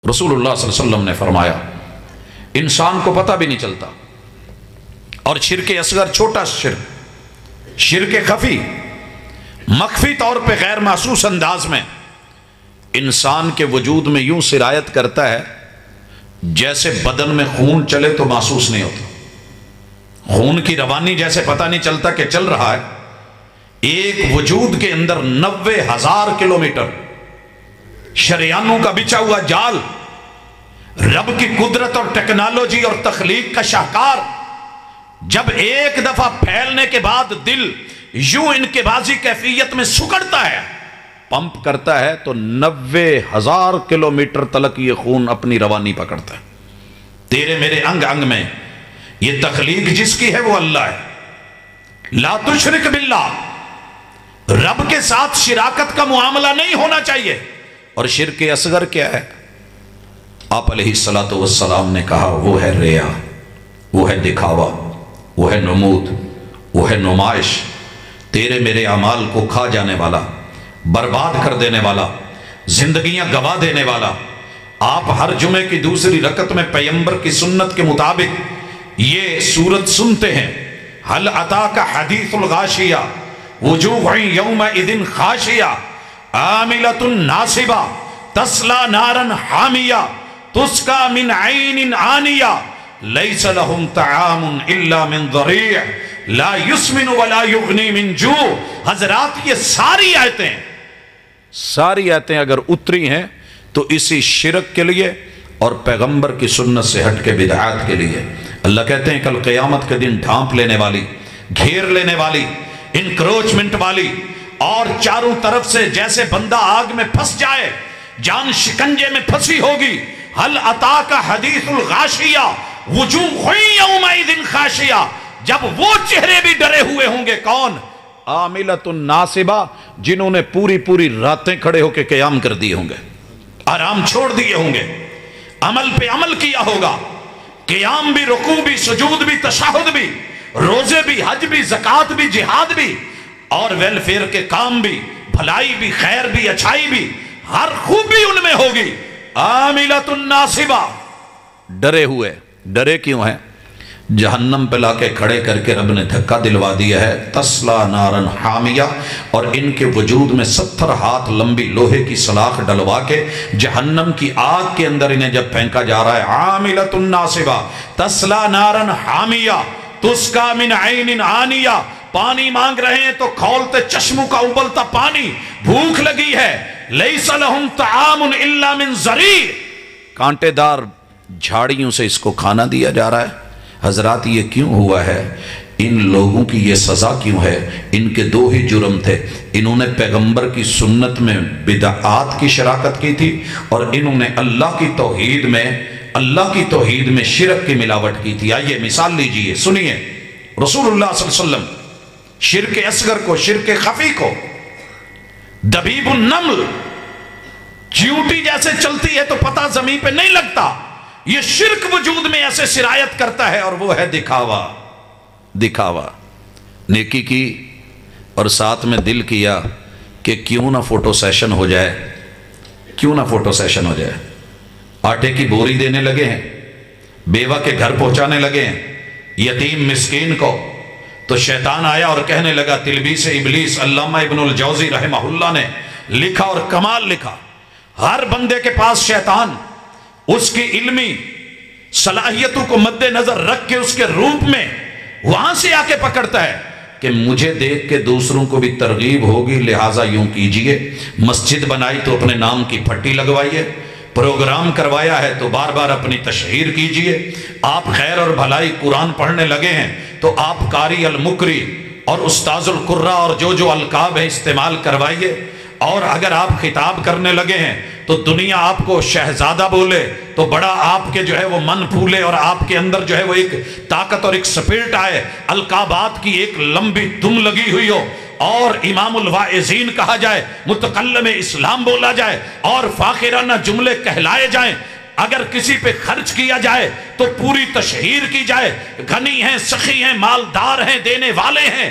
رسول اللہ صلی اللہ علیہ وسلم نے فرمایا انسان کو پتہ بھی نہیں چلتا، اور شرک اصغر چھوٹا شرک، شرک خفی مخفی طور پہ غیر محسوس انداز میں انسان کے وجود میں یوں سرایت کرتا ہے جیسے بدن میں خون چلے تو محسوس نہیں ہوتا، خون کی روانی جیسے پتہ نہیں چلتا کہ چل رہا ہے۔ ایک وجود کے اندر 90,000 کلومیٹر شریانوں کا بچھا ہوا جال، رب کی قدرت اور ٹیکنالوجی اور تخلیق کا شاہکار جب ایک دفعہ پھیلنے کے بعد دل یوں انقباضی کیفیت میں سکڑتا ہے، پمپ کرتا ہے، تو 90,000 کلومیٹر تلک یہ خون اپنی روانی پکڑتا ہے۔ تیرے میرے انگ انگ میں یہ تخلیق جس کی ہے وہ اللہ ہے۔ لا تشرک باللہ، رب کے ساتھ شراکت کا معاملہ نہیں ہونا چاہیے۔ اور شرک اصغر کیا ہے؟ آپ علیہ السلام نے کہا وہ ہے ریا، وہ ہے دکھاوا، وہ ہے نمود، وہ ہے نمائش، تیرے میرے اعمال کو کھا جانے والا، برباد کر دینے والا، زندگیاں گوا دینے والا۔ آپ ہر جمعے کی دوسری رکعت میں پیغمبر کی سنت کے مطابق یہ سورت سنتے ہیں، هل اتاک حدیث الغاشیہ وجوہ یومئذ خاشیہ عاملۃ ناصبہ تصلی نارا حامیہ تسقی من عین آنیہ لیس لهم طعام الا من ضریع لا یسمن ولا یغنی من جوع۔ حضرات یہ ساری آیتیں اگر اتری ہیں تو اسی شرک کے لیے اور پیغمبر کی سنت سے ہٹ کے بدعات کے لیے۔ اللہ کہتے ہیں کل قیامت کے دن ڈھانپ لینے والی، گھیر لینے والی، انکروچمنٹ والی، اور چاروں طرف سے جیسے بندہ آگ میں پھنس جائے، جان شکنجے میں پھنسی ہوگی۔ هل اتاک حدیث الغاشیہ وجوہ یومئذ خاشیہ، جب وہ چہرے بھی ڈرے ہوئے ہوں گے، کون؟ عاملۃ ناصبہ، جنہوں نے پوری راتیں کھڑے ہو کے قیام کر دیے ہوں گے، آرام چھوڑ دیے ہوں گے، عمل پہ عمل کیا ہوگا، قیام بھی، رکوع بھی، سجود بھی، تشہد بھی، روزے بھی، حج بھی، زکوٰۃ بھی، جہاد بھی، اور ویلفیئر کے کام بھی، بھلائی بھی، خیر بھی، اچھائی بھی، ہر خوبی ان میں ہوگی۔ عاملۃ ناصبہ، ڈرے ہوئے، ڈرے کیوں ہیں؟ جہنم پہ لا کے کھڑے کر کے رب نے دھکا دلوا دیا ہے، تسلا نارن حامیہ، اور ان کے وجود میں 70 ہاتھ لمبی لوہے کی سلاخ ڈلوا کے جہنم کی آگ کے اندر انہیں جب پھینکا جا رہا ہے، عاملۃ ناصبہ تسلا نارن حامیہ تسقی من عین آنیہ، پانی مانگ رہے ہیں تو کھولتے چشموں کا ابلتا پانی، بھوک لگی ہے، لیس لہم طعام الا من ضریع، کانٹے دار جھاڑیوں سے اس کو کھانا دیا جا رہا ہے۔ حضرات یہ کیوں ہوا ہے؟ ان لوگوں کی یہ سزا کیوں ہے؟ ان کے دو ہی جرم تھے، انہوں نے پیغمبر کی سنت میں بدعات کی شراکت کی تھی، اور انہوں نے اللہ کی توحید میں شرک کی ملاوٹ کی تھی۔ آئیے مثال لیجئے، سنیے، رسول اللہ صلی اللہ علیہ وسلم شرک اصغر کو، شرک خفی کو، دبیب النمل، چیونٹی جیسے چلتی ہے تو پتہ زمین پہ نہیں لگتا، یہ شرک وجود میں ایسے سرایت کرتا ہے، اور وہ ہے دکھاوا۔ نیکی کی اور ساتھ میں دل کیا کہ کیوں نہ فوٹو سیشن ہو جائے، آٹے کی بوری دینے لگے ہیں، بیوہ کے گھر پہنچانے لگے ہیں، یتیم مسکین کو، تو شیطان آیا اور کہنے لگا، تلبیس ابلیس، علامہ ابن الجوزی رحمہ اللہ نے لکھا اور کمال لکھا، ہر بندے کے پاس شیطان اس کی علمی صلاحیتوں کو مد نظر رکھ کے اس کے روپ میں وہاں سے آ کے پکڑتا ہے کہ مجھے دیکھ کے دوسروں کو بھی ترغیب ہوگی، لہٰذا یوں کیجئے، مسجد بنائی تو اپنے نام کی پھٹی لگوائیے، پروگرام کروایا ہے تو بار بار اپنی تشہیر کیجئے، آپ خیر اور بھلائی قرآن پڑھنے لگے ہیں تو آپ قاری المکری اور استاذ القرہ اور جو القاب ہیں استعمال کروائیے، اور اگر آپ خطاب کرنے لگے ہیں تو دنیا آپ کو شہزادہ بولے تو بڑا آپ کے جو ہے وہ من پھولے، اور آپ کے اندر جو ہے وہ ایک طاقت اور ایک سپیرٹ آئے، القابات کی ایک لمبی دم لگی ہوئی ہو، اور امام الواعظین کہا جائے، متکلم اسلام بولا جائے، اور فاخرانہ جملے کہلائے جائیں، اگر کسی پہ خرچ کیا جائے تو پوری تشہیر کی جائے، غنی ہیں، سخی ہیں، مالدار ہیں، دینے والے ہیں،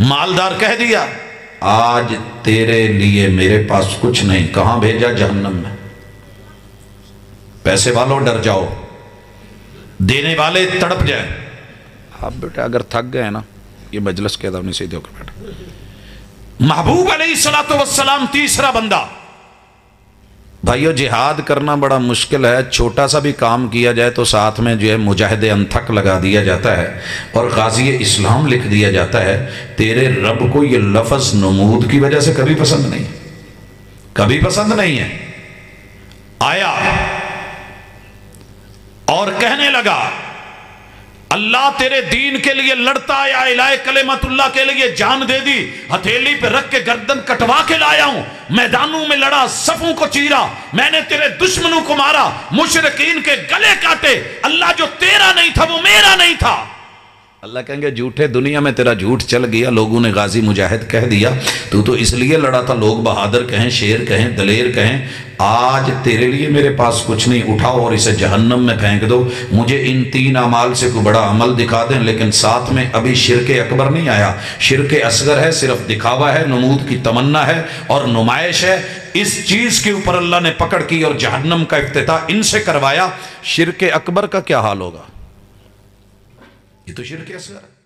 مالدار کہہ دیا آج تیرے لیے میرے پاس کچھ نہیں، کہاں بھیجا؟ جہنم میں۔ پیسے والوں ڈر جاؤ، دینے والے تڑپ جائیں۔ آپ بیٹا اگر تھک گئے نا، یہ مجلس کے ادب نہیں سیدھے ہو کر بیٹھا۔ محبوب علیہ السلام تیسرا بندہ۔ بھائیو جہاد کرنا بڑا مشکل ہے، چھوٹا سا بھی کام کیا جائے تو ساتھ میں جو ہے مجاہد انتھک لگا دیا جاتا ہے اور غازی اسلام لکھ دیا جاتا ہے۔ تیرے رب کو یہ لفظ نمود کی وجہ سے کبھی پسند نہیں، کبھی پسند نہیں ہے۔ آیا اور کہنے لگا اللہ تیرے دین کے لیے لڑتا آیا، الہ کلمت اللہ کے لیے جان دے دی، ہتھیلی پہ رکھ کے گردن کٹوا کے لایا ہوں، میدانوں میں لڑا، صفوں کو چیرا، میں نے تیرے دشمنوں کو مارا، مشرکین کے گلے کاٹے، اللہ جو تیرا نہیں تھا وہ میرا نہیں تھا۔ اللہ کہیں گے جھوٹے، دنیا میں تیرا جھوٹ چل گیا، لوگوں نے غازی مجاہد کہہ دیا، تو اس لیے لڑا تھا، لوگ بہادر کہیں، شیر کہیں، دلیر کہیں، آج تیرے لیے میرے پاس کچھ نہیں، اٹھاؤ اور اسے جہنم میں پھینک دو۔ مجھے ان 3 اعمال سے کوئی بڑا عمل دکھا دیں، لیکن ساتھ میں ابھی شرک اکبر نہیں آیا، شرک اصغر ہے، صرف دکھاوا ہے، نمود کی تمنا ہے اور نمائش ہے۔ اس چیز کے اوپر اللہ نے پکڑ کی اور جہنم کا افتتاح ان سے کروایا۔ شرک اکبر کا کیا حال ہوگا؟ یہ تو شرک اصغر ہے۔